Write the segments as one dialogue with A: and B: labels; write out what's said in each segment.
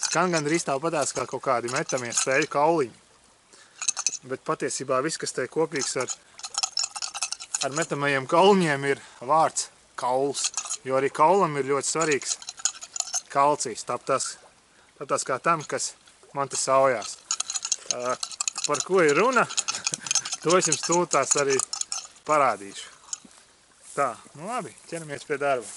A: Skan gandrīz tāpatās kā kaut kādi metamie spēļu kauliņi. Bet patiesībā viss, kas te kopīgs ar metamajiem kauliņiem, ir vārds kauls. Jo arī kaulam ir ļoti svarīgs kalcijs, tāpatās kā tam, kas man te saujās. Par ko ir runa, to es jums tūlīt arī parādīšu. Tā, nu labi, ķeramies pie darba.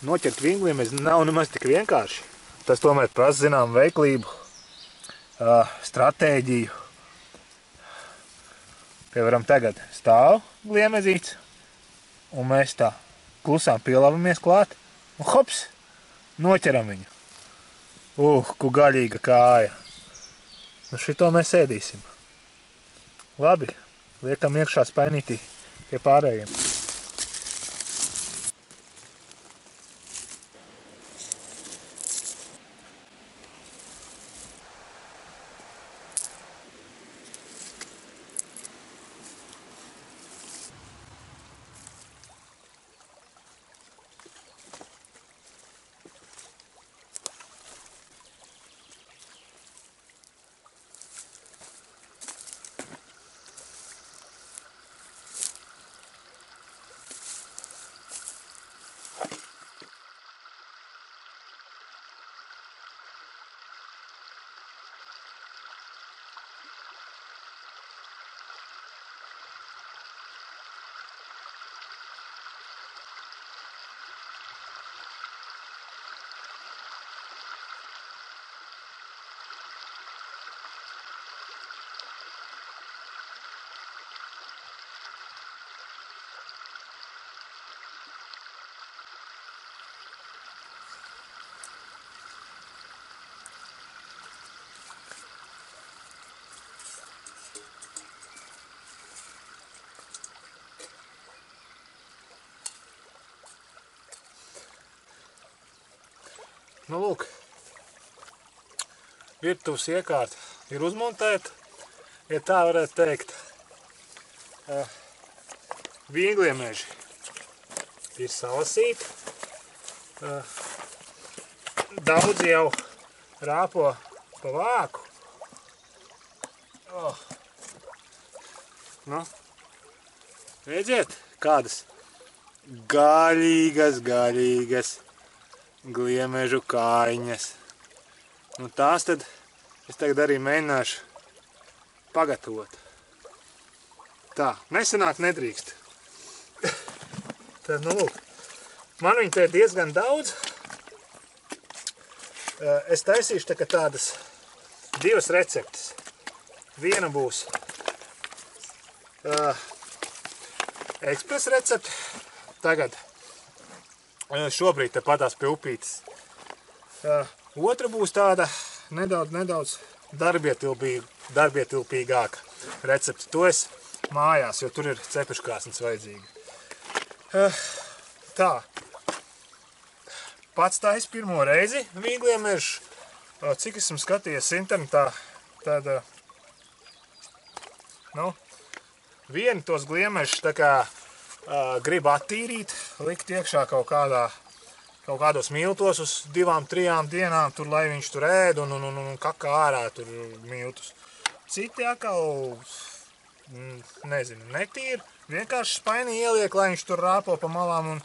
A: Noķert vingliemeži nav nemaz tik vienkārši. Tas tomēr prasa zinām veiklību, stratēģiju. Piemēram, tagad stāv gliemezīts, un mēs tā klusām pielavamies klāt, un hops, noķeram viņu. Ku gaļīga kāja. Nu šito mēs ēdīsim. Labi, liekam iekšā spainītī pie pārējiem. Nu, lūk, virtuves iekārta ir uzmontēta, ja tā varētu teikt. Vingliemeži ir salasīti. Daudz jau rāpo pa vāku. Nu, redziet, kādas gaļīgas gliemežu kājiņas. Nu, tās tad es tagad arī mēģināšu pagatavot. Tā, nesanāk nedrīkst. Tad, nu, lūk, man viņa te ir diezgan daudz. Es taisīšu tādas divas receptes. Viena būs ekspres recepte. Tagad šobrīd te patās pie upītes. Otra būs tāda nedaudz darbietilpīgāka recepte. To es mājās, jo tur ir cepeškrāsnes vajadzīgi. Tā. Pats taisa pirmo reizi vingliemežu. Cik esmu skatījies internetā, tad vieni tos gliemežus tā kā grib attīrīt, likt iekšā kaut kādos miltos uz 2-3 dienām, tur, lai viņš tur ēd un kakā ārā tur miltus. Citi atkal nezinu, netīru. Vienkārši spaini ieliek, lai viņš tur rāpo pa malām un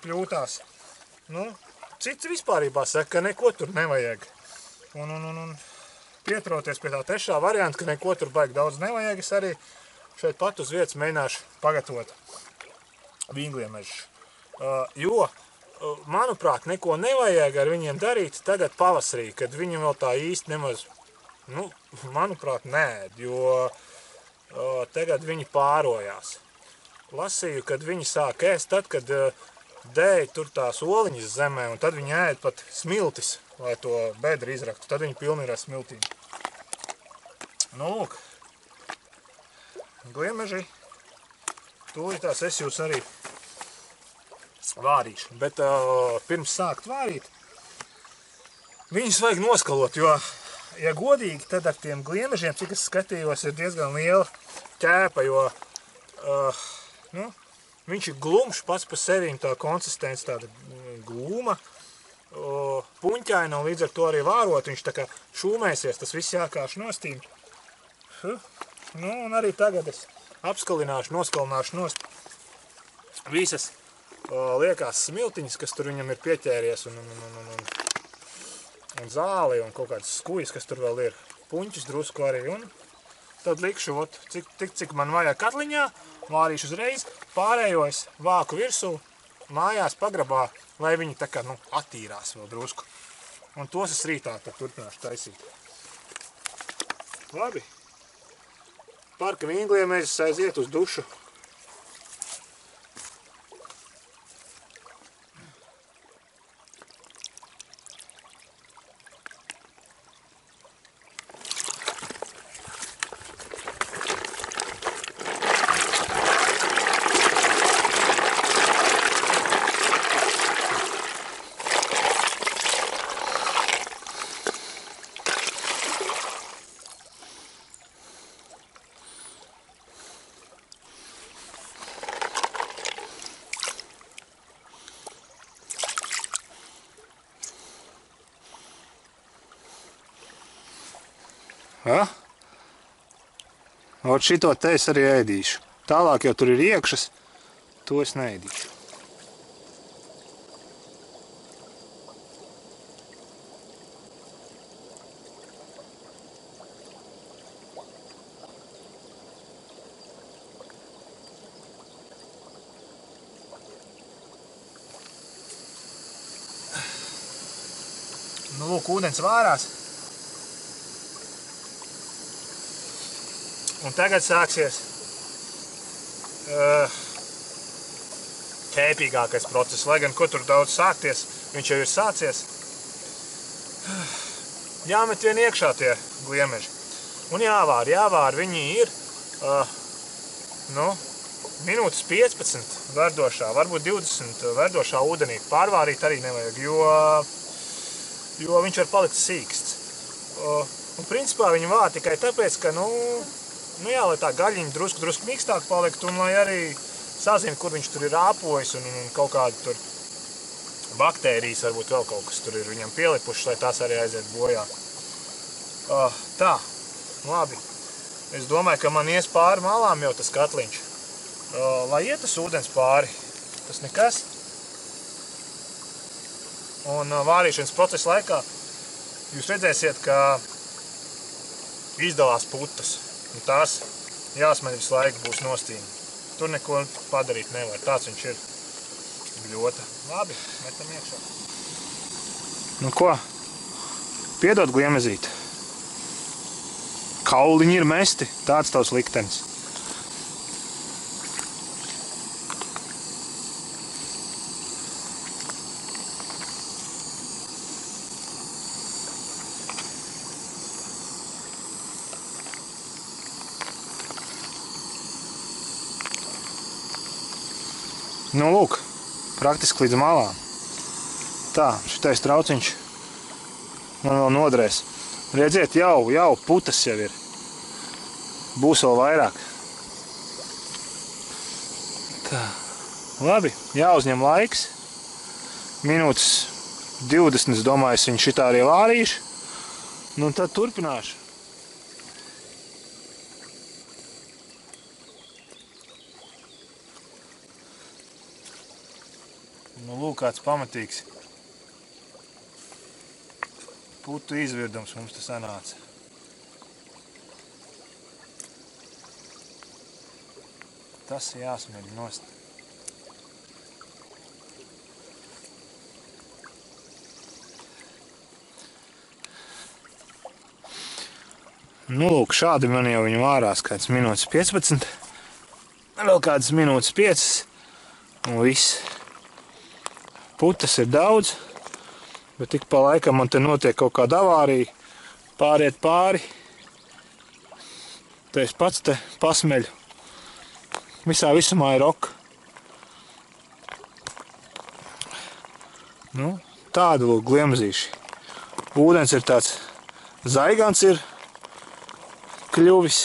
A: pļūtās. Nu, cits vispārībā saka, ka neko tur nevajag. Un pieturoties pie tā trešā varianta, ka neko tur baigi daudz nevajag, es arī šeit pat uz vietas mēģināšu pagatavot vīngliemežus. Jo, manuprāt, neko nevajag ar viņiem darīt tagad pavasarī, kad viņiem vēl tā īsti nemaz, manuprāt, nēd, jo tagad viņi pārojās. Lasīju, kad viņi sāk ēst tad, kad dēja tur tās oliņas zemē, un tad viņi ēd pat smiltis, lai to bedri izraktu. Tad viņi pilni ir ar smiltīm. Nu, lūk, gliemeži, tūlītās es jūs arī vārīšu. Bet pirms sākt vārīt, viņus vajag noskalot, jo, ja godīgi, tad ar tiem gliemežiem, cik es skatījos, ir diezgan liela ķēpa, jo viņš ir glumšs pats pa sevīm, tā konsistence tāda gluma, puņķaina, un līdz ar to arī vārot, viņš tā kā šūmēsies, tas viss jākāš nostīm. Nu, un arī tagad es apskalināšu, noskalināšu nost visas liekās smiltiņas, kas tur viņam ir pieķēries, un zāli, un kaut kādas skujas, kas tur vēl ir, puņķis drusku arī, un tad likšu, cik man vajag katliņā, vārīšu uzreiz, pārējo es vāku virsū, mājās pagrabā, lai viņi tā kā, attīrās vēl drusku. Un tos es rītā tad turpināšu taisīt. Labi. Parka vīngliemežs aiziet uz dušu. Ot šito te es arī ēdīšu. Tālāk jau tur ir iekšas, to es neēdīšu. Nu, lūk, ūdens vārās. Un tagad sāksies ķēpīgākais process, lai gan ko tur daudz sākties, viņš jau ir sācies. Jāmet vien iekšā tie gliemeži. Un jāvār, viņi ir, minūtes 15 verdošā, varbūt 20 verdošā ūdenī. Pārvārīt arī nevajag, jo viņš var palikt sīksts. Un principā viņi vār tikai tāpēc, ka, lai tā gaļiņa drusku mīkstāk palikt un lai arī sazina, kur viņš tur ir āpojis un kaut kādi tur baktērijas, varbūt vēl kaut kas tur ir viņam pielipušas, lai tās arī aiziet bojā. Tā, labi. Es domāju, ka man ies pāri malām jau tas katliņš. Lai iet tas ūdens pāri, tas nekas. Un vārīšanas procesa laikā jūs redzēsiet, ka izdalās putas. Un tās jāsmaļ visu laiku būs nostīmi. Tur neko padarīt nevar. Tāds viņš ir bļota. Labi, metam iekšā. Nu ko? Piedod, gliemezīt. Kauliņi ir mesti. Tāds tavs liktenis. Nu, lūk, praktiski līdz malām. Tā, šitais trauciņš man vēl nodrēs. Redziet, jau putas jau ir. Būs vēl vairāk. Tā, labi, jāuzņem laiks. Minūtes 20, es domāju, es viņu šitā arī vārīšu. Nu, tad turpināšu. lūk kāds pamatīgs putu izvirdums mums te sanāca. Tas jāsmēģina nost. Nu, lūk, šādi man jau viņu vārās kāds minūtes 15. Vēl kādas minūtes 5. Un viss. Putas ir daudz, bet tik pa laikam man te notiek kaut kāda avārija. Pāriet pāri. Te es pats te pasmeļu. Visā visumā ir ok. Nu, tādu lūk gliemezīši. Ūdens ir tāds zaigans ir kļuvis.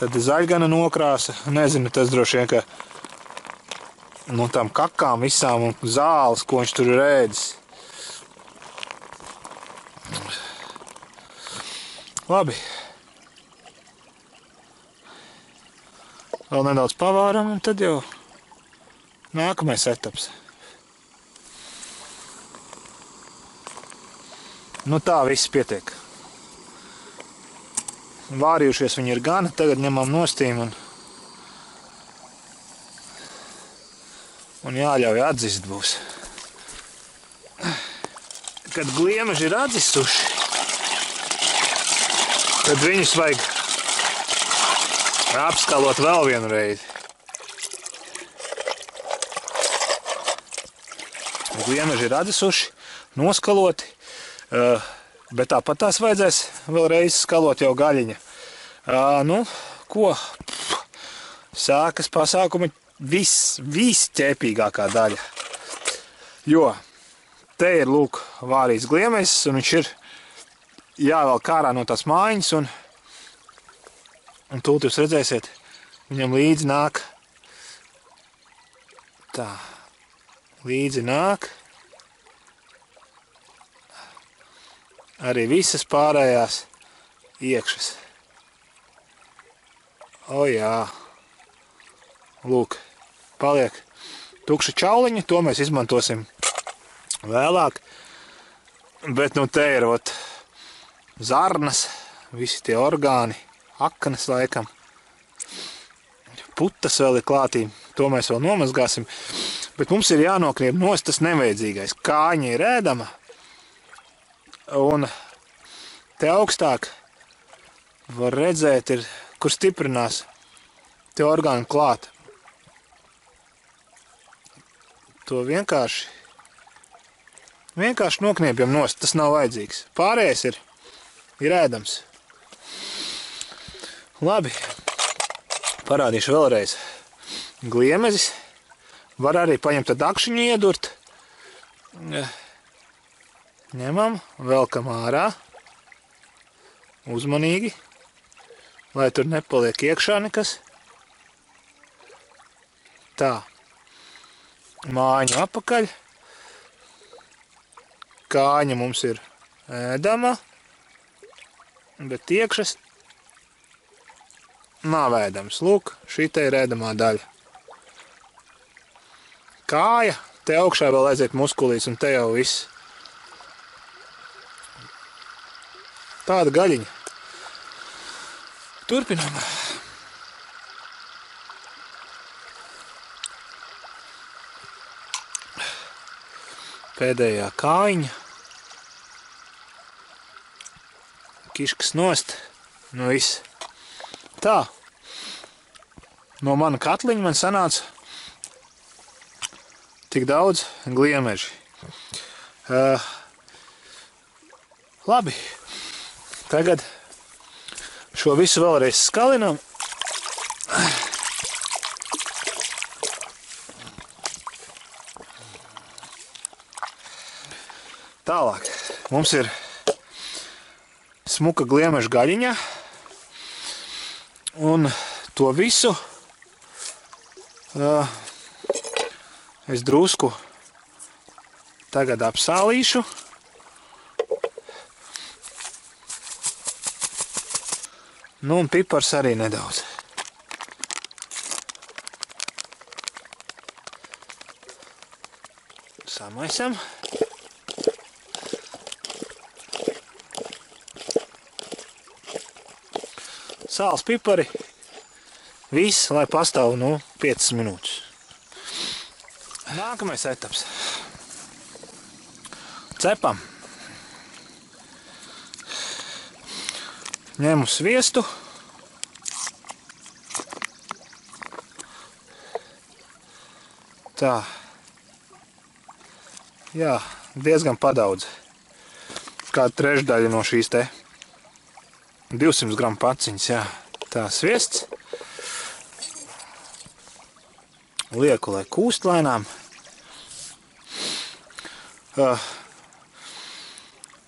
A: Tad zaļgana nokrāsa. Nezinu, tas droši vien, ka no tām kakām visām un zāles, ko viņš tur ir ēdis. Labi. Vēl nedaudz pavāram un tad jau nākamais etaps. Nu tā viss pietiek. Vārījušies viņi ir gana, tagad ņemam nostīm un jāļauj atzist būs. Kad gliemeži ir atzistuši, tad viņus vajag apskalot vēl vienu reizi. Gliemeži ir atzisuši, noskaloti, bet tāpat tās vajadzēs vēlreiz skalot jau gaļiņa. Nu, ko? Sākas pasākumi visķēpīgākā daļa. Jo te ir, lūk, vārīts gliemežs, un viņš ir jāvelk ārā no tās mājiņas, un tūlīt jūs redzēsiet, viņam līdzi nāk. Tā, līdzi nāk. Arī visas pārējās iekšas. O jā. Lūk, paliek tukša čauliņa, to mēs izmantosim vēlāk. Bet nu te ir zarnas, visi tie orgāni, akanas laikam. Putas vēl ir klātī, to mēs vēl nomazgāsim. Bet mums ir jānokniep nost tas nevajadzīgais. Kāņa ir ēdama. Un te augstāk var redzēt, kur stiprinās tie orgāni klāt. To vienkārši nokniepjam nost, tas nav vajadzīgs. Pārējais ir ēdams. Labi, parādīšu vēlreiz. Gliemezis var arī paņemt tad akšiņu iedurt. Ņemam, velkam ārā, uzmanīgi, lai tur nepaliek iekšā nekas. Tā, mājiņu apakaļ, kāņa mums ir ēdama, bet iekšas nav ēdams. Lūk, šī te ir ēdamā daļa. Kāja, te augšā vēl aiziet muskulīts un te jau viss. Tāda gaļiņa. Turpinām. Pēdējā kājiņa. Kiškas nost. Nu viss. Tā. No mana katliņa man sanāca tik daudz gliemeži. Labi. Tagad šo visu vēlreiz skalinām. Tālāk mums ir smuka gliemeža gaļiņa. Un to visu es drusku tagad apsālīšu. Nu, un pipars arī nedaudz. Samaisam. Sāls, pipari. Viss, lai pastāv, 5 minūtes. Nākamais etaps. Cepam. Ņemu sviestu. Tā. Jā, diezgan padaudz. Kāda trešdaļa no šīs te 200 gramu paciņas, jā. Tā, sviests. Lieku, lai kūst lēnām.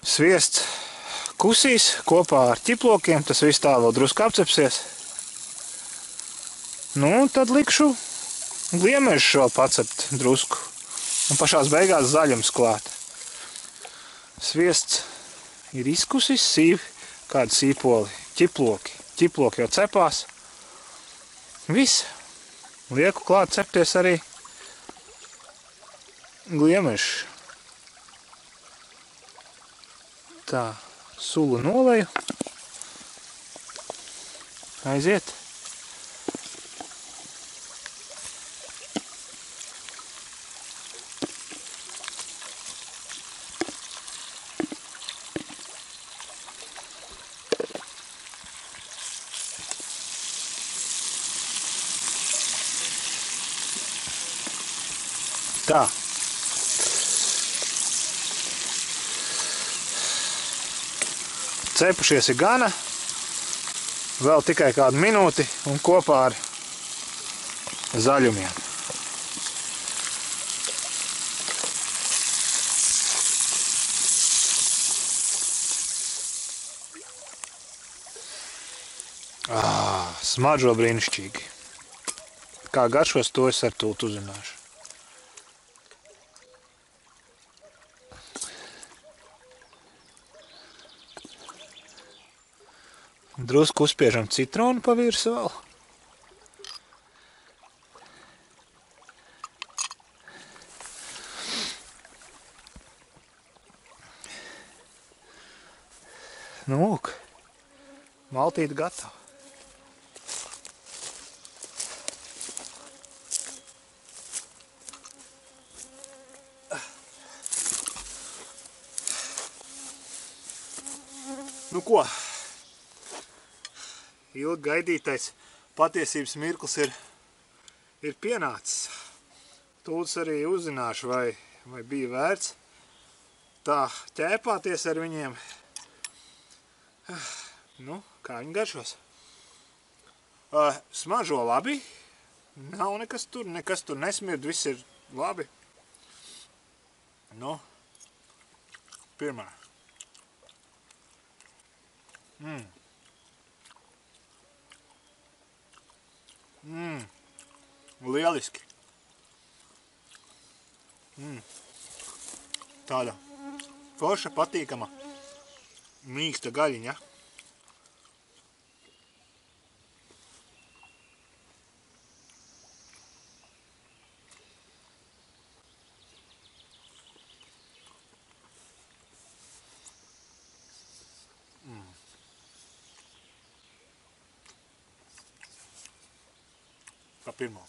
A: Sviests kusīs kopā ar ķiplokiem, tas viss tā vēl drusku apcepsies. Tad likšu gliemežu vēl pacept drusku. Un pašās beigās zaļums klāt. Sviests ir izkusis, kādi sīpoli, ķiploki. Ķiploki jau cepās. Viss. Lieku klāt cepties arī gliemežu. Tā, sulu noleju. Aiziet. Tā. Cepušies ir gana. Vēl tikai kādu minūti un kopā ar zaļumiem. Smaržo brīnišķīgi. Kā garšos, to es ar tūlīt uzzināšu. Drusku uzspiežam citronu pa virsmu vēl. Lūk, maltīte gatava. Ko? Ilgi gaidītais patiesības mirklis ir pienācis. Tūlīt arī uzzināšu, vai bija vērts tā ķēpāties ar viņiem. Kā viņi garšos? Smaržo labi. Nav nekas tur nesmird, viss ir labi. Pirmā. Lieliski. Tāda forša, patīkama, mīksta gaļiņa. Pa pirmo.